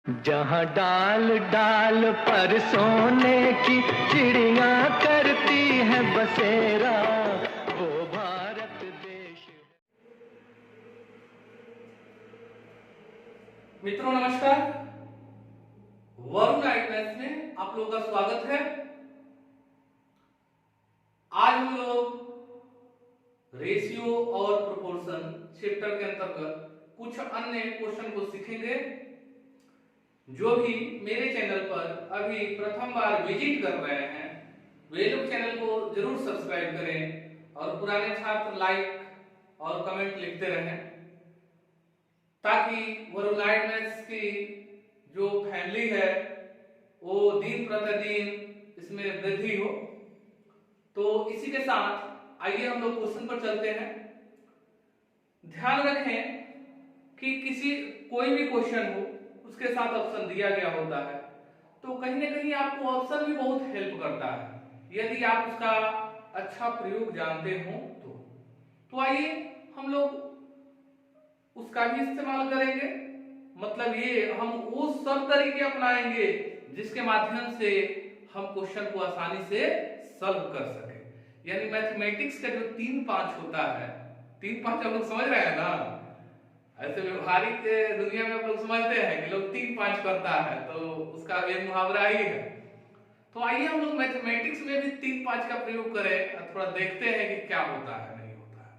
जहाँ डाल डाल पर सोने की चिड़िया करती है बसेरा, वो भारत देश। मित्रों नमस्कार, वरुण आईपीएस में आप लोगों का स्वागत है। आज हम लोग रेशियो और प्रोपोर्शन चैप्टर के अंतर्गत कुछ अन्य क्वेश्चन को सीखेंगे। जो भी मेरे चैनल पर अभी प्रथम बार विजिट कर रहे हैं वे लोग चैनल को जरूर सब्सक्राइब करें और पुराने छात्र लाइक और कमेंट लिखते रहें, ताकि वरुण आईपीएस की जो फैमिली है वो दिन प्रतिदिन इसमें वृद्धि हो। तो इसी के साथ आइए हम लोग क्वेश्चन पर चलते हैं। ध्यान रखें कि कोई भी क्वेश्चन हो उसके साथ ऑप्शन दिया गया होता है, तो कहीं ना कहीं आपको ऑप्शन भी बहुत हेल्प करता है यदि आप उसका अच्छा प्रयोग जानते हो तो आइए हम लोग उसका भी इस्तेमाल करेंगे। मतलब ये हम वो सब तरीके अपनाएंगे जिसके माध्यम से हम क्वेश्चन को आसानी से सॉल्व कर सके। यानी मैथमेटिक्स का जो 3-5 होता है, 3-5 हम लोग समझ रहे हैं ना। ऐसे व्यवहारिक दुनिया में हम लोग समझते हैं कि लोग 3-5 करता है तो उसका एक मुहावरा ही है। तो आइए हम लोग मैथमेटिक्स में भी 3-5 का प्रयोग करें और थोड़ा देखते हैं कि क्या होता है नहीं होता है।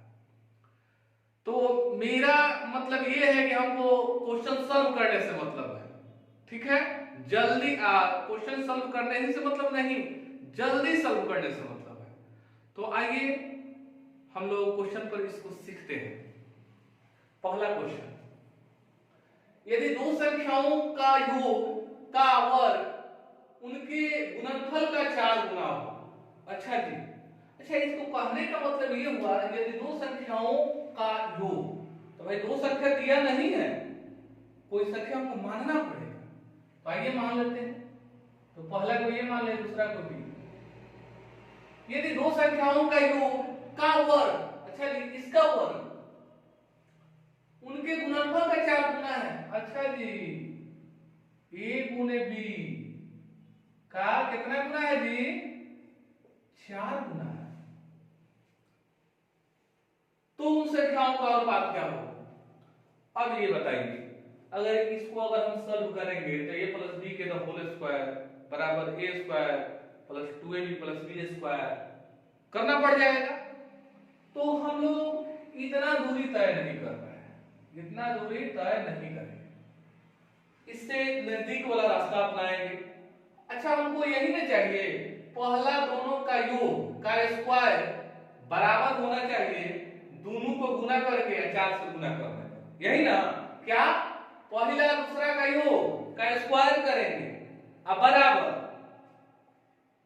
तो मेरा मतलब ये है कि हमको क्वेश्चन सॉल्व करने से मतलब है, ठीक है। जल्दी क्वेश्चन सॉल्व करने ही से मतलब नहीं, जल्दी सॉल्व करने से मतलब है। तो आइए हम लोग क्वेश्चन पर इसको सीखते हैं। पहला क्वेश्चन, यदि दो संख्याओं का योग का वर्ग उनके गुणनफल का 4 गुना हो। अच्छा जी, अच्छा इसको कहने का मतलब ये हुआ यदि दो संख्याओं का योग, तो भाई दो संख्या दिया नहीं है, कोई संख्या हमको मानना पड़ेगा। तो आइए मान लेते हैं। तो पहला को ये मान ले, दूसरा को भी। यदि दो संख्याओं का योग का वर्ग, अच्छा जी इसका वर्ग उनके गुणनफल का 4 गुना है। अच्छा जी, a गुने b का कितना गुना है जी? 4 गुना है। तो उन संख्याओं का अनुपात क्या होगा? अब ये बताइए, अगर इसको अगर हम सॉल्व करेंगे तो a प्लस b के होल स्क्वायर बराबर a square plus 2ab plus b square करना पड़ जाएगा। तो हम लोग इतना दूरी तय नहीं कर रहे हैं, इतना दूरी तय नहीं करेंगे, इससे नजदीक वाला रास्ता अपनाएंगे। अच्छा हमको यही ना चाहिए, पहला दोनों का योग का स्क्वायर बराबर होना चाहिए, दोनों को गुना करके 4 से गुना करना, यही ना। क्या पहला दूसरा का योग का स्क्वायर करेंगे अब बराबर,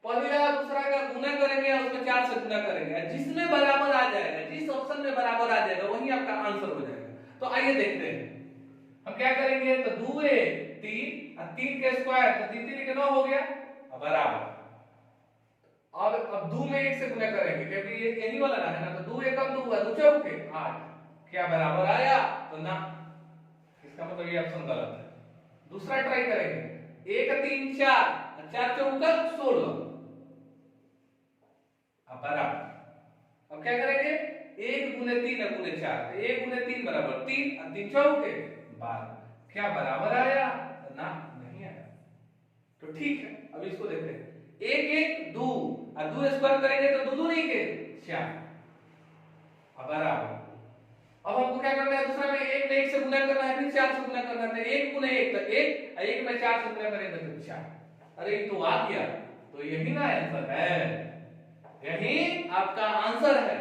पहला दूसरा का गुना करेंगे और उसमें 4 से गुना करेंगे, जिसमें बराबर आ जाएगा, जिस ऑप्शन में बराबर आ जाएगा वही आपका आंसर हो जाएगा। तो आइए देखते हैं हम क्या करेंगे। तो 2a 3 और 3 के स्क्वायर तो 3 3 के 9 हो गया बराबर। अब 2 में 1 से गुना करेंगे क्योंकि ये एनी वाला ना है ना, तो 2 1 कम 2 हुआ, 2 चौके 8, क्या बराबर आया? तो ना, इसका मतलब ये ऑप्शन गलत है। दूसरा ट्राई करेंगे, 1 3 4 4 चौका 16 बराबर। अब क्या करेंगे, 1 गुने 3 गुने 4, 1 गुने 3 बराबर 3 और 3 चौके 12, क्या बराबर आया? ना, नहीं आया। तो ठीक है, अब इसको देखते हैं। 1 1 2 और 2 स्क्वायर करेंगे तो 2 2 नहीं के 4 अब बराबर। अब हमको क्या करना है, दूसरा में 1 में 1 से गुना करना है, फिर 4 से गुना करना है। 1 गुने 1 तो 1 और 1 में 4 से गुना करेंगे तो 4। अरे ये तो आ गया, तो यही ना आंसर है, यही आपका आंसर है।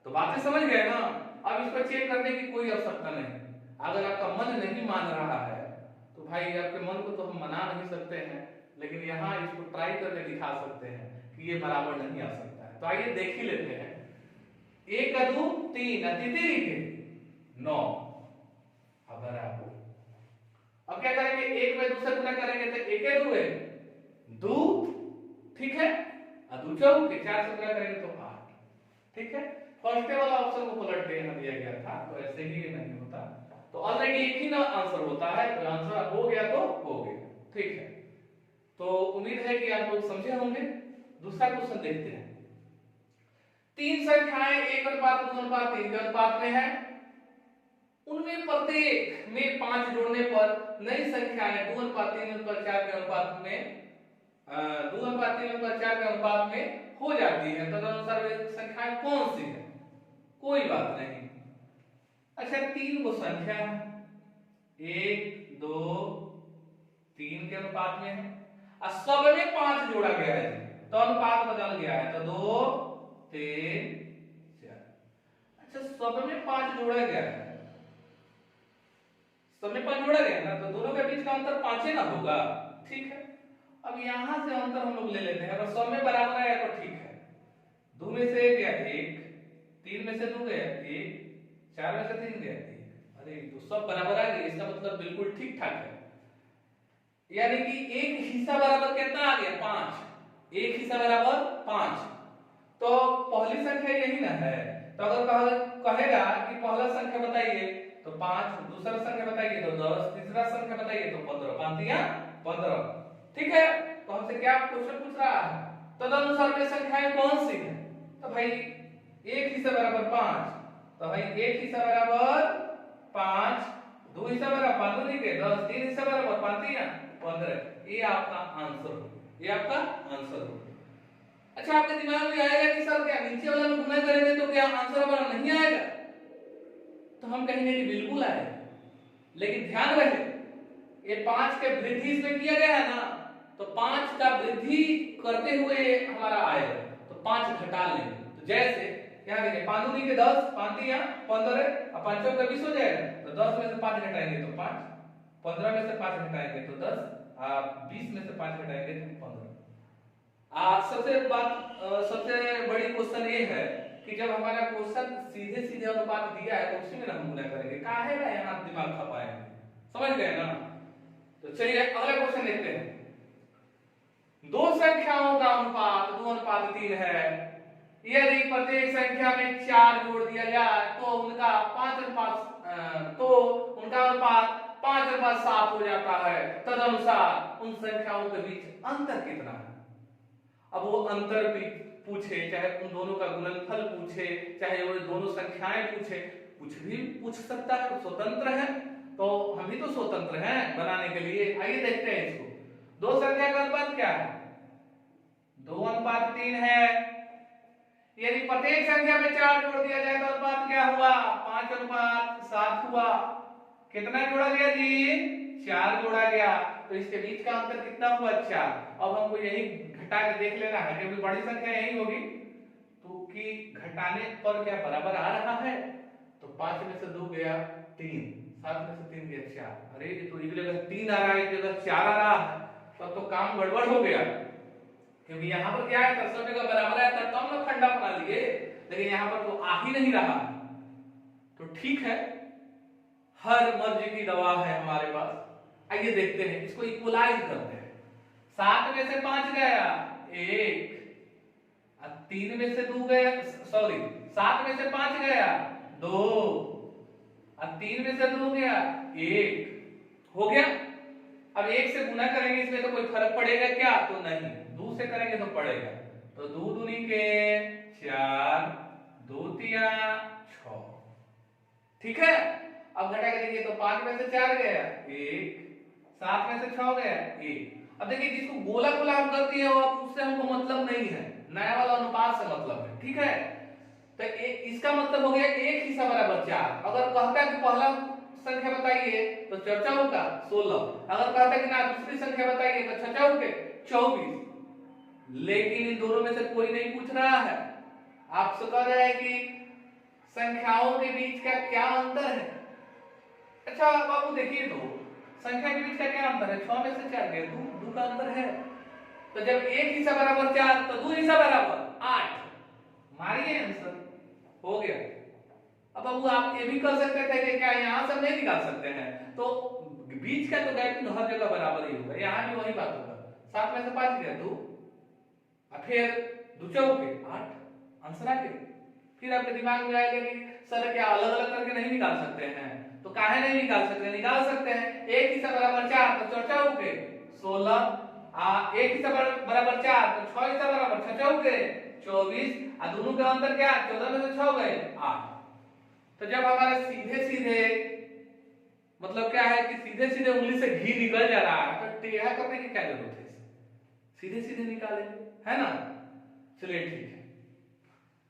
तो बातें समझ गए ना। अब इसको चेक करने की कोई आवश्यकता नहीं। अगर आपका मन नहीं मान रहा है तो भाई आपके मन को तो हम मना नहीं सकते हैं, लेकिन यहाँ इसको ट्राई करके दिखा सकते हैं कि ये बराबर नहीं आ सकता है। तो आइए देख ही लेते हैं। 1 का 2 3 और 3 के 9 अब बराबर। अब क्या करेंगे, 1 में 2 से गुना करेंगे तो 1 के 2 है 2, ठीक है, और 2 चौके 4 से गुना करेंगे तो 8, ठीक है। फर्स्ट वाला ऑप्शन को पलट के यहाँ दिया गया था, तो ऐसे ही ये नहीं होता। तो तो ऑलरेडी एक ही ना आंसर होता है, तो आंसर हो गया तो हो गया। ठीक है, तो उम्मीद है कि आप लोग समझे होंगे। दूसरा क्वेश्चन देखते हैं। तीन संख्याएं 1 अनुपात 2 अनुपात 3 के अनुपात में है, उनमें प्रत्येक में 5 जोड़ने पर नई संख्याएं 2 अनुपात 3 अनुपात 4 के अनुपात में 2 अनुपात 3 अनुपात 4 के अनुपात में हो जाती है। तदनुसार वे संख्याएं कौन सी है? कोई बात नहीं। अच्छा, 3 को संख्या है, 1 2 3 के अनुपात में है, और सब में 5 जोड़ा गया है, तो अनुपात बदल गया है, तो 2 3 4। अच्छा, सब में 5 जोड़ा गया है, सब में 5 जोड़ा गया ना, तो दोनों के बीच का अंतर 5 ना होगा। ठीक है, अब यहां से अंतर हम लोग ले लेते हैं। अगर सब में बराबर आया तो ठीक है, 2 में से 1 गया 1, 3 में से 2 गया 1, 4 में से 3 गया 1। अरे तो सब बराबर आ गए, इसका मतलब बिल्कुल ठीक ठाक है। यानी कि एक हिस्सा बराबर कितना आ गया? 5। एक हिस्सा बराबर 5, तो पहली संख्या यही ना है। तो अगर कहेगा कि पहला संख्या बताइए तो 5, दूसरा संख्या बताइए तो 10, तीसरा संख्या बताइए तो 15, 15। ठीक है, तो हमसे क्या क्वेश्चन पूछ रहा है? तदनुसार वे संख्याएं कौन सी है? तो भाई एक हिस्सा बराबर 5, तो भाई एक हिस्सा बराबर 5, 2 हिस्सा बराबर 5 नहीं के 10, 3 हिस्सा बराबर 5 15। ये आपका आंसर हो, ये आपका आंसर हो। अच्छा, आपके दिमाग में आएगा कि सर क्या नीचे वाला में गुना करेंगे तो क्या आंसर हमारा नहीं आएगा? तो हम कहेंगे कि बिल्कुल आएगा, लेकिन ध्यान रहे ये 5 के वृद्धि इसमें किया गया है ना, तो 5 का वृद्धि करते हुए हमारा आएगा, तो 5 घटा लेंगे। तो जैसे यहाँ देखिए 5 दूनी के 10, 5 या 15 और 5 का 20 हो जाएगा, तो 10 में से 5 घटाएंगे तो 5, 15 में से 5 घटाएंगे तो 10, 20 में से 5 घटाएंगे तो 15। सबसे बड़ी क्वेश्चन ये है कि जब हमारा क्वेश्चन सीधे सीधे अनुपात दिया है तो उसी में हम गुना करेंगे, काहे ना यहाँ दिमाग खपाएंगे। समझ गए ना? तो चलिए अगला क्वेश्चन देखते हैं। दो संख्याओं का अनुपात 2 अनुपात 3 है, यदि प्रत्येक संख्या में 4 जोड़ दिया जाए तो उनका अनुपात 5:7 हो जाता है। तदनुसार उन संख्याओं के बीच अंतर कितना है? अब वो अंतर पूछे, चाहे उन दोनों का गुणनफल पूछे, चाहे वो दोनों संख्याएं पूछे, कुछ भी पूछ सकता है, स्वतंत्र है। तो हम भी तो स्वतंत्र हैं बनाने के लिए। आइए देखते हैं इसको। दो संख्या का अनुपात क्या है? 2 अनुपात 3 है। यदि प्रत्येक संख्या में 4 जोड़ दिया जाए तो अनुपात क्या हुआ? 5:7 हुआ। कितना जोड़ा गया जी? 4 जोड़ा गया। तो इसके बीच का अंतर कितना हुआ? 4। अब हमको यही घटा के देख लेना है, क्योंकि बड़ी संख्या यही होगी, तो कि घटाने पर क्या बराबर आ रहा है? तो 5 में से 2 गया 3, 7 में से 3 गया 4। अरे ये तो एक जगह 3 आ रहा है, एक जगह 4 आ रहा है, तब तो काम गड़बड़ हो गया। क्योंकि यहाँ पर क्या है, सब जगह बराबर है, तब ना खंडा बना लिए, लेकिन यहाँ पर तो आ ही नहीं रहा। तो ठीक है, हर मर्जी की दवा है हमारे पास। आइए देखते हैं, इसको इक्वलाइज करते हैं। 7 में से 5 गया 1, 3 में से 2 गया, सॉरी 7 में से 5 गया 2, 3 में से 2 गया 1, हो गया। अब 1 से गुना करेंगे, इसमें तो कोई फर्क पड़ेगा क्या? तो नहीं। 2 से करेंगे तो पड़ेगा। तो 2 दूनी के 4, 2 तिया 6। ठीक है, अब घटा के देखिए तो 5 में से 4 गया 1, 7 में से 6 गया 1। अब देखिए जिसको गोला गोला हम करती है वो उससे हमको मतलब नहीं है, नया वाला अनुपात से मतलब है। ठीक है, तो इसका मतलब हो गया एक हिस्सा बराबर 4। अगर कहता है कि पहला संख्या बताइए तो 4 चौका 16। अगर कहता है कि ना दूसरी संख्या बताइए तो 6 चौके 24। लेकिन इन दोनों में से कोई नहीं पूछ रहा है, आपसे कह रहा है कि संख्याओं के बीच का क्या अंतर है। अच्छा बाबू देखिए, तो संख्या के बीच का क्या अंतर है? 6 में से 4 गए 2 का अंतर है। तो जब एक हिस्सा बराबर 4 तो 2 हिस्सा बराबर 8। मारिए आंसर, हो गया। अब बाबू आप ये भी कर सकते थे कि क्या यहां से नहीं निकाल सकते हैं? तो बीच का तो गैप हर जगह बराबर ही होगा, यहां भी वही बात होगा। 7 में से 5 गया 2, और फिर 2 चौके 8, आंसर आ गया। फिर आपके दिमाग में आएगा कि सर क्या अलग अलग करके नहीं निकाल सकते हैं? तो काहे नहीं निकाल सकते, निकाल सकते हैं। एक हिस्सा बराबर 4 तो 4 चौके 16, एक हिस्सा बराबर 4 तो 6 हिस्सा बराबर 6 चौके 24, दोनों का अंतर क्या 14 में से 6 गए 8। तो जब हमारा सीधे सीधे मतलब क्या है कि सीधे सीधे उंगली से घी निकल जा रहा है तो टेढ़ा करने की क्या जरूरत है, सीधे सीधे निकालेंगे, है ना। चलिए ठीक है,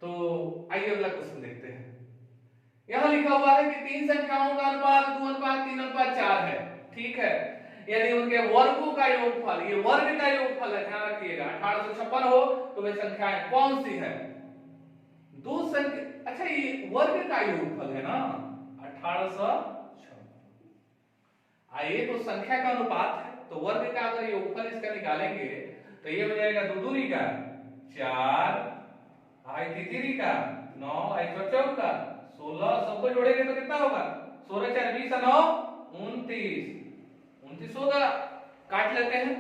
तो आइए अगला क्वेश्चन देखते हैं। यहां लिखा हुआ है कि तीन संख्याओं का अनुपात 2:3:4 है, ठीक है। यदि उनके वर्गों का योगफल, ये वर्ग का योगफल है, ध्यान रखिएगा, 1856 हो तो वे संख्याएं कौन सी है, दो संख्या। अच्छा ये वर्ग का योगफल है ना 1856, आइए तो संख्या का अनुपात है तो वर्ग का अगर योगफल इसका निकालेंगे तो ये हो जाएगा 2 दूनी का 4, आई तितरी का 9, आई चौचौ का 16, सबको जोड़ेंगे तो कितना होगा 16 4 20 9 29 होगा। काट लेते हैं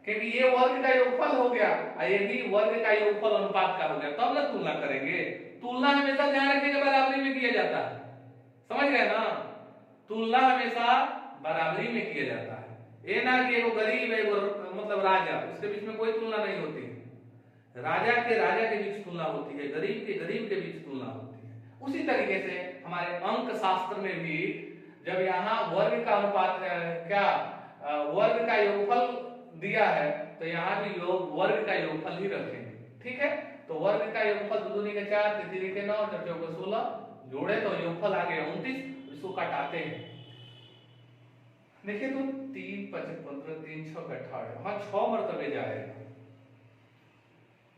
क्योंकि ये वर्ग का योगफल हो गया और ये भी वर्ग का योगफल अनुपात का हो गया, तब ना तुलना करेंगे। तुलना हमेशा ध्यान रखिएगा बराबरी में किया जाता है, समझ गए ना, तुलना हमेशा बराबरी में किया जाता है। ये ना कि एगो गरीब है एगो मतलब राजा, उसके बीच में कोई तुलना नहीं होती है। राजा के बीच तुलना होती है, गरीब के बीच तुलना होती है। उसी तरीके से हमारे अंक शास्त्र में भी जब यहाँ वर्ग का अनुपात क्या वर्ग का योगफल दिया है तो यहाँ भी वर्ग का योगफल ही रखेंगे, ठीक है। तो वर्ग का योगफल 2 दूनी के 4, तितरी के 9, चौचौ के 16, जोड़े तो योगफल आ गया 29, इसको काटाते हैं। देखिए तो 3 5 15 3 6 18, हाँ 6 मरतबे जाएगा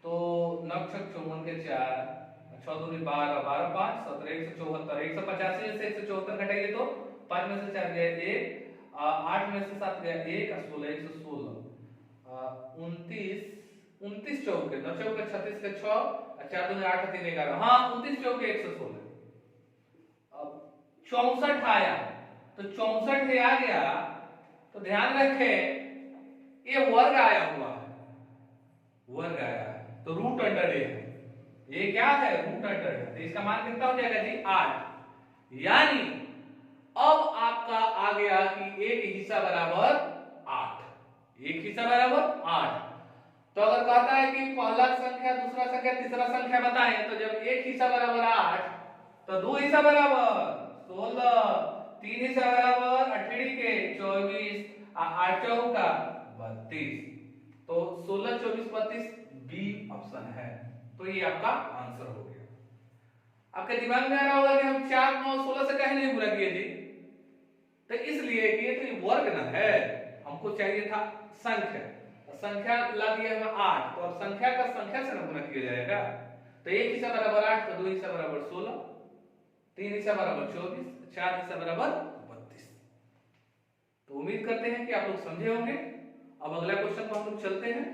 तो 9 6 54 के 4, 6 दूनी 12, 12 5 17 174, 185 में से 174 घटाइए तो 5 में से 4 गया 1, 8 में से 7 गया 1, 16 116, 29 चौके 9 चौके 36 के 6, 4 दूनी 8 3 11, हाँ 29 चौके 116। अब 64 आया तो 64 आ गया तो ध्यान रखें ये वर्ग आया हुआ है, वर्ग आया है तो रूट अंडर ए है, ये क्या है रूट अंडर है, तो इसका मान कितना हो जाएगा जी 8। यानी अब आपका आ गया कि एक हिस्सा बराबर 8, एक हिस्सा बराबर 8। तो अगर कहता है कि पहला संख्या दूसरा संख्या तीसरा संख्या बताएं तो जब एक हिस्सा बराबर 8 तो 2 हिस्सा बराबर 16, 3 हिस्सा बराबर 18 के 24, 8 चौका 32, तो 16 24 32 बी ऑप्शन है। तो ये आपका आंसर हो गया। आपके दिमाग में आ रहा होगा कि हम 4 9 16 से कहीं नहीं पूरा किए जी, तो इसलिए कि ये तो वर्ग ना है, हमको चाहिए था संख्या, संख्या ला दिया है 8, तो अब संख्या का संख्या से गुणा किया जाएगा। तो एक हिस्सा बराबर 8 तो 2 हिस्सा बराबर 16, 3 हिस्सा बराबर 24, 4 हिस्सा बराबर 32। तो उम्मीद करते हैं कि आप लोग समझे होंगे। अब अगला क्वेश्चन को हम लोग चलते हैं।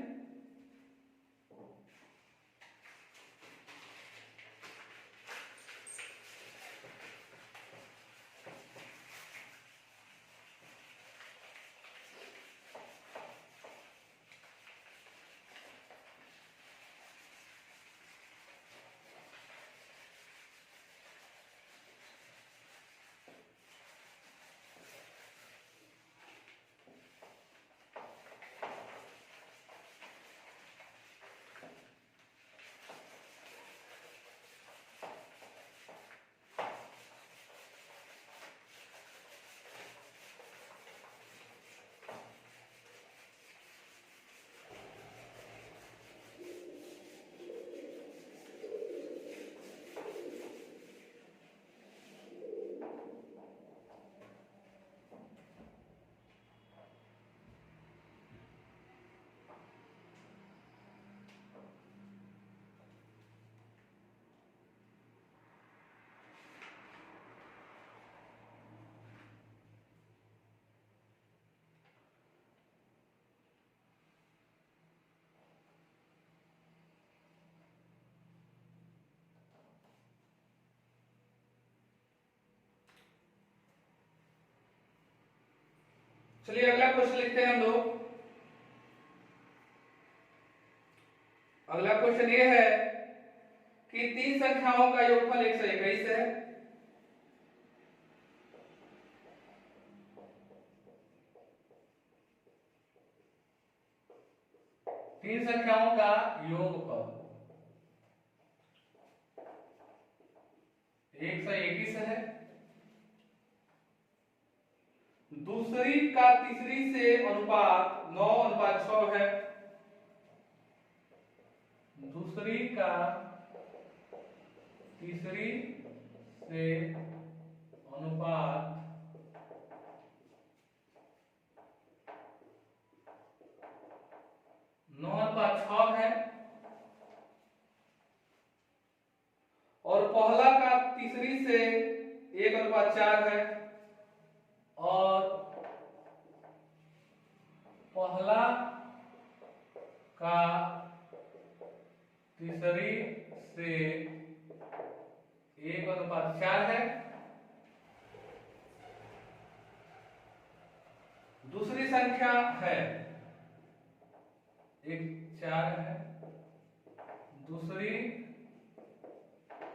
चलिए अगला क्वेश्चन लिखते हैं हम लोग। अगला क्वेश्चन ये है कि तीन संख्याओं का योगफल 121 है। तीन संख्याओं का योगफल 121 है। दूसरी का तीसरी से अनुपात 9:6 है। दूसरी का तीसरी से अनुपात 9:6 है। और पहला का तीसरी से 1:4 है। और पहला का तीसरी से 1:4 है। दूसरी संख्या है 1:4 है। दूसरी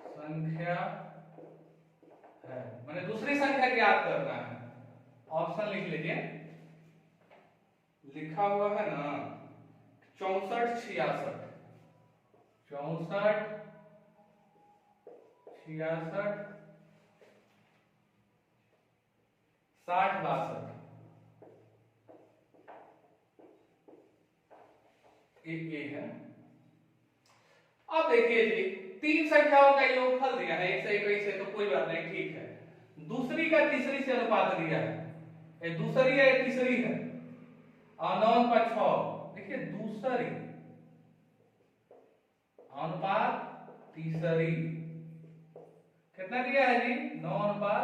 संख्या है, मैंने दूसरी संख्या ज्ञात करना है। ऑप्शन लिख लीजिए, लिखा हुआ है ना 64 66 64 66 60 62 एक ये है। अब देखिए जी, तीन संख्याओं का योगफल दिया है 121 है, तो कोई बात नहीं, ठीक है। दूसरी का तीसरी से अनुपात दिया है, ये दूसरी है ये तीसरी है। और 9:6 देखिए, दूसरी अनुपात तीसरी कितना दिया है जी 9:6।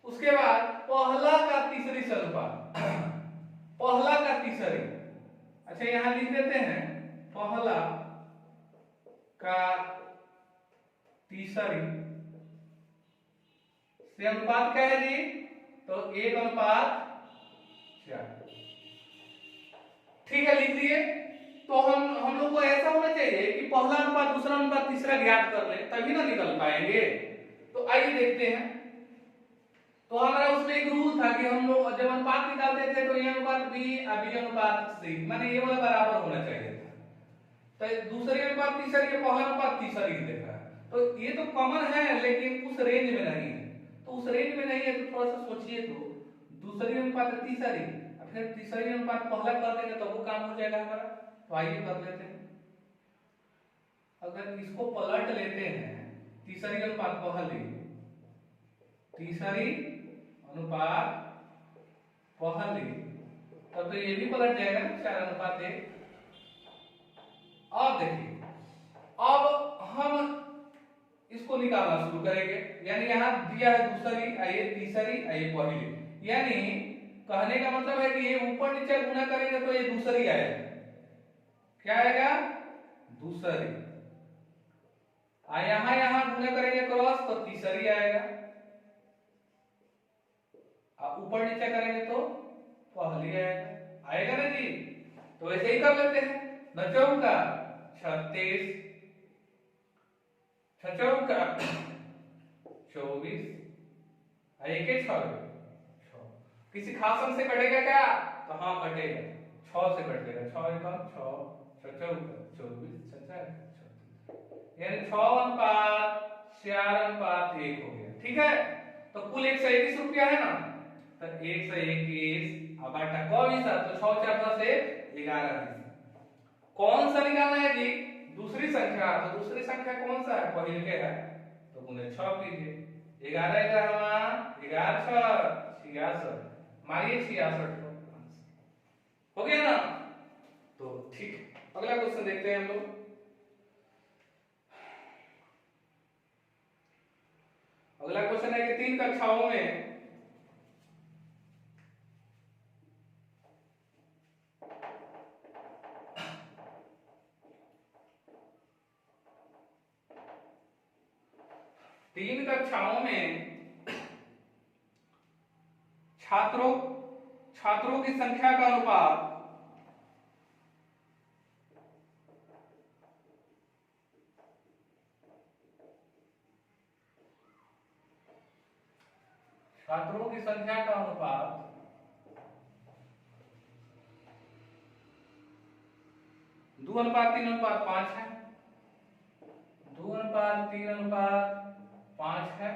उसके बाद पहला का तीसरी से अनुपात पहला का तीसरी, अच्छा यहां लिख देते हैं पहला का तीसरी से अनुपात क्या है जी, तो 1:4। ठीक है, लिख दिए। तो हम लोग को ऐसा होना चाहिए कि पहला अनुपात दूसरा अनुपात तीसरा ज्ञात कर ले, तभी ना निकल पाएंगे। तो आइए देखते हैं। तो हमारा उसमें एक रूल था कि हम लोग जब अनुपात निकालते थे तो ये अनुपात बी और बी अनुपात सी, माने ये वाला बराबर होना चाहिए था। तो दूसरे अनुपात तीसरी के पहला अनुपात तीसरी देखा है, तो ये तो कॉमन है लेकिन उस रेंज में नहीं है। तो उस रेंज में नहीं है तो थोड़ा सा सोचिए, तो दूसरी अनुपात तीसरी फिर तीसरी अनुपात पहला कर देंगे तो वो काम हो जाएगा हमारा। तो आइए कर लेते हैं। अगर इसको पलट लेते हैं, तीसरी अनुपात पहली, तीसरी अनुपात पहली, तब तो ये भी पलट जाएगा ना 4:1। अब देखिए, अब हम इसको निकालना शुरू करेंगे। यानी यहां दिया है दूसरी, ये तीसरी, ये पहली, यानी कहने का मतलब है कि ये ऊपर नीचे गुना करेंगे तो ये दूसरी आएगा। क्या आएगा? दूसरी। यहां गुना करेंगे क्रॉस तो तीसरी आएगा। ऊपर नीचे करेंगे तो पहली आएगा। आएगा ना जी? तो ऐसे ही कर लेते हैं। 9 का 36, 6 का 24, एक 6 किसी खास अंक से कटेगा क्या? तो हाँ कटेगा, 6 से कटेगा। 6 का 6, 6 का 24, 6 यानी 6:4:1 हो गया। ठीक है, तो कुल 121 रुपया है ना, तो 121 अब बाटा कौन सा, तो 6 4 से 11। कौन सा निकालना है जी? दूसरी संख्या। तो दूसरी संख्या कौन सा है? पहले के है, तो गुने 6 कीजिए। 11 11 11 66, मारिए 66 हो गया ना। तो ठीक, अगला क्वेश्चन देखते हैं हम लोग। अगला क्वेश्चन है कि 3 कक्षाओं में छात्रों की संख्या का अनुपात छात्रों की संख्या का अनुपात 2 अनुपात 3 अनुपात 5 है, 2 अनुपात 3 अनुपात 5 है,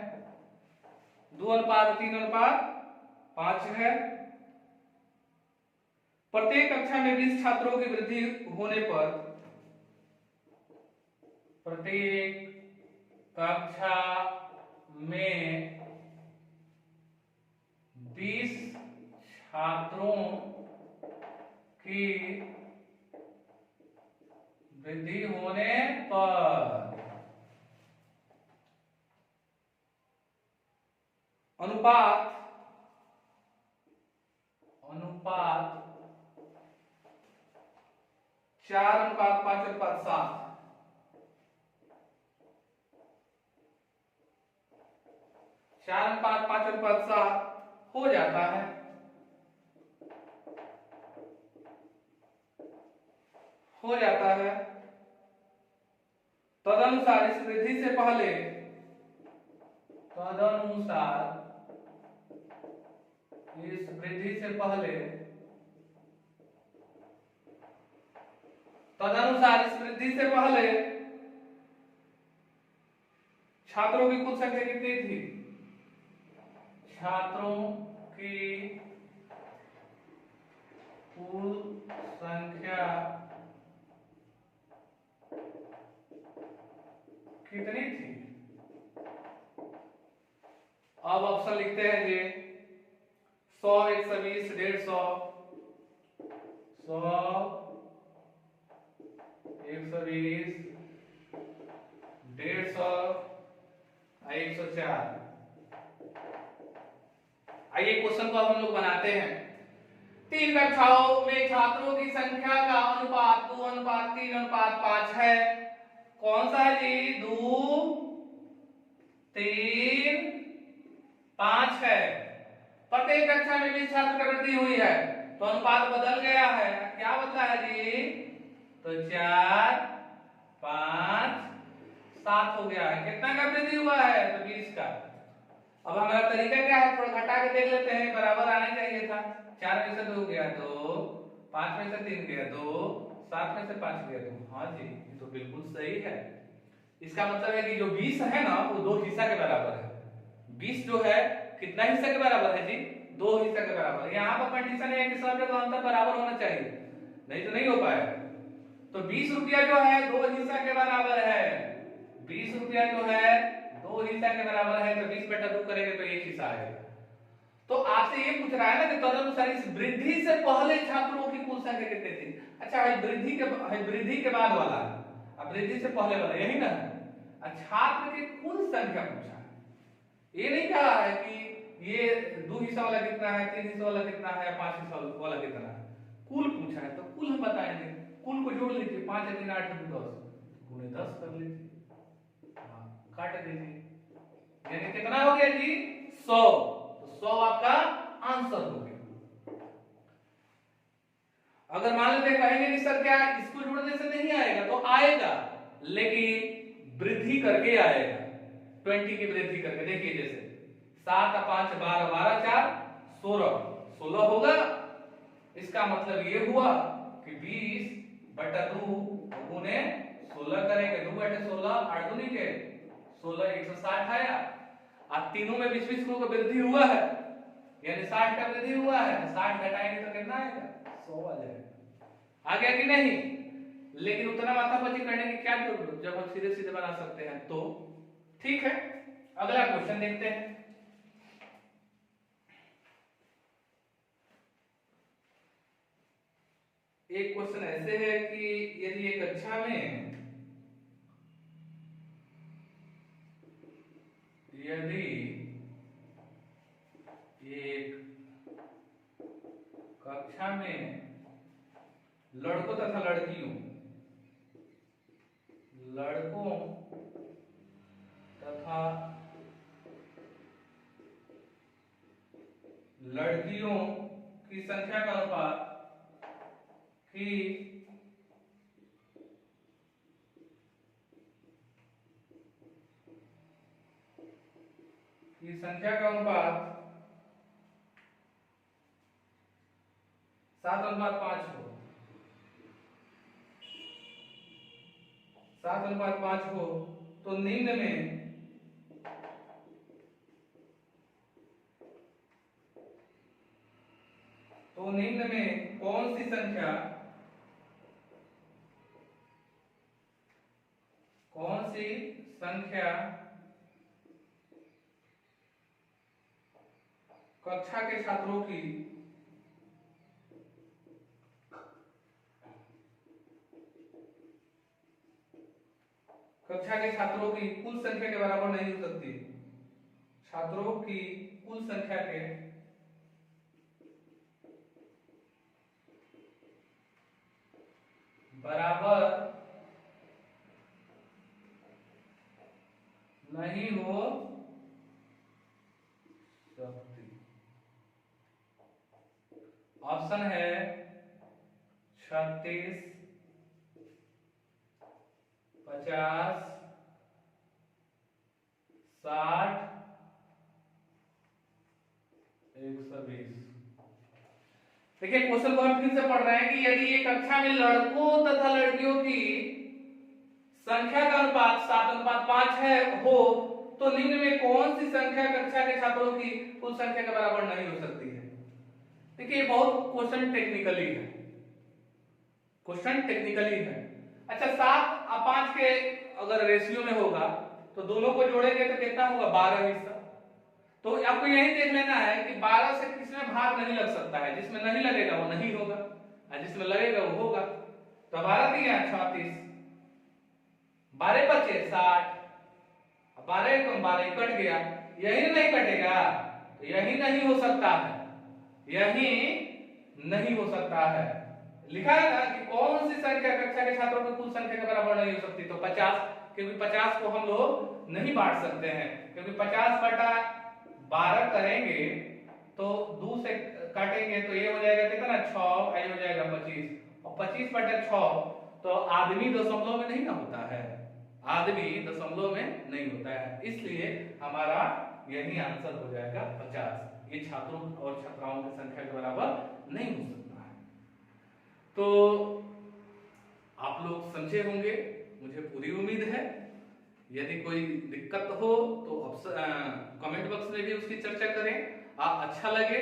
2 अनुपात 3 अनुपात 5 है। प्रत्येक कक्षा में 20 छात्रों की वृद्धि होने पर प्रत्येक कक्षा में 20 छात्रों की वृद्धि होने पर अनुपात 4 अनुपात 5 अनुपात 7, 4 अनुपात 5 अनुपात 7 हो जाता है। तदनुसार इस वृद्धि से पहले छात्रों की कुल संख्या कितनी थी? छात्रों की कुल संख्या कितनी थी? अब ऑप्शन लिखते हैं जी, 100, 120, 150, 100, 120, 150, 104। आइए क्वेश्चन को अब हम लोग बनाते हैं। 3 कक्षाओं में छात्रों की संख्या का अनुपात 2 अनुपात 3 अनुपात 5 है। कौन सा है जी? 2, 3, 5 है। प्रत्येक कक्षा में 20 छात्र की वृद्धि हुई है, तो अनुपात बदल गया है। क्या बदला है जी? तो 4, 5, 7 हो गया है। कितना का वृद्धि हुआ है? तो 20 का। अब हमारा तरीका क्या है? थोड़ा घटा के देख लेते हैं, बराबर आना चाहिए था। 4 में से 2 गया 2, 5 में से 3 गया 2, 7 में से 5 गया 2। हाँ जी, ये तो बिल्कुल सही है। इसका मतलब है कि जो 20 है ना, वो 2 हिस्सा के बराबर है। 20 जो है कितना हिस्सा के बराबर है जी? 2 हिस्सा के बराबर है। यहाँ पर कंडीशन है कि सब जगह अंतर बराबर होना चाहिए, नहीं तो नहीं हो पाएगा। तो 20 रुपया जो है 2 हिस्सा के बराबर है। 20 रुपया जो है 2 हिस्सा के बराबर है, तो 20 बटा 2 करेंगे तो 1 हिस्सा आएगा। तो आपसे ये पूछ रहा है ना कि तदनुसार इस वृद्धि से पहले छात्रों की कुल संख्या कितनी थी? अच्छा, वृद्धि के बाद वाला, अब वृद्धि से पहले वाला यही ना है। छात्र की कुल संख्या पूछा है, ये नहीं कहा है कि ये 2 हिस्सा वाला कितना है, 3 हिस्सा वाला कितना है, 5 हिस्सा वाला कितना है। कुल पूछा है, तो कुल हम बताएंगे। कुल को जोड़ लीजिए, 5 3 8 10 गुणे 10 कर लीजिए, काट दीजिए, यानी कितना हो गया जी? 100। तो 100 आपका आंसर हो गया। अगर मान लेते कहेंगे कि सर क्या इसको जोड़ने से नहीं आएगा, तो आएगा, लेकिन वृद्धि करके आएगा। 20 की वृद्धि करके। देखिए जैसे 7 5 12 12 4 16 16 होगा। इसका मतलब ये हुआ कि 20 बटा 2 गुने 16 करेंगे। 2 बटे 16 8 दूनी के 16 160 आया। अब तीनों में 20 को वृद्धि हुआ है, यानी 60 का वृद्धि हुआ है। 60 घटाएंगे तो कितना आएगा? 100 आ जाएगा। आ गया कि नहीं? लेकिन उतना माथापच्ची करने की क्या जरूरत, जब हम सीधे सीधे बना सकते हैं। तो ठीक है, अगला क्वेश्चन देखते हैं। एक क्वेश्चन ऐसे है कि यदि एक कक्षा में लड़कों तथा लड़कियों तथा लड़कियों की संख्या का अनुपात की संख्या का अनुपात 7:5 हो, 7:5 हो तो निम्न में कौन सी संख्या कक्षा के छात्रों की कुल संख्या के बराबर नहीं हो सकती। छात्रों की कुल संख्या के बराबर नहीं हो सकती। ऑप्शन है 36, 50, 60, 120। देखिए क्वेश्चन को हम फिर से पढ़ रहे हैं कि यदि एक कक्षा में लड़कों तथा लड़कियों की संख्या का अनुपात 7:5 है हो तो निम्न में कौन सी संख्या कक्षा के छात्रों की कुल संख्या के बराबर नहीं हो सकती है। देखिए बहुत क्वेश्चन टेक्निकली है। अच्छा 7:5 के अगर रेशियो में होगा तो दोनों को जोड़ेंगे तो कितना होगा 12 हिस्सा। तो आपको यही देख लेना है कि 12 से किसमें भाग नहीं लग सकता है, जिसमें नहीं लगेगा वो नहीं होगा और जिसमें लगेगा वो होगा। तो 12 दिया 36, 12 बचे 60, 12 कम 12 कट गया, यही नहीं कटेगा तो यही नहीं हो सकता है, यही नहीं हो सकता है। लिखा है ना कि कौन सी संख्या कक्षा के छात्रों की कुल संख्या के बराबर नहीं हो सकती। तो 50, क्योंकि 50 को हम लोग नहीं बांट सकते हैं, क्योंकि 50/12 करेंगे तो 2 से काटेंगे तो ये हो जाएगा कितना 6, ये हो जाएगा 25, और 25/6 तो आदमी दशमलव में नहीं ना होता है, आदमी दशमलव में नहीं होता है, इसलिए हमारा यही आंसर हो जाएगा 50। ये छात्रों और छात्राओं की संख्या के बराबर नहीं हो सकता है। तो आप लोग समझे होंगे, मुझे पूरी उम्मीद है। यदि कोई दिक्कत हो तो कमेंट बॉक्स में भी उसकी चर्चा करें। अच्छा लगे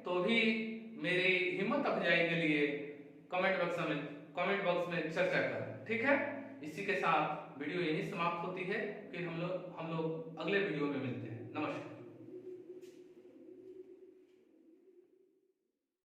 तो भी मेरी हिम्मत अफजाई के लिए कमेंट बॉक्स में चर्चा करें, ठीक है। इसी के साथ वीडियो यही समाप्त होती है, फिर हम लोग अगले वीडियो में मिलते हैं। नमस्कार।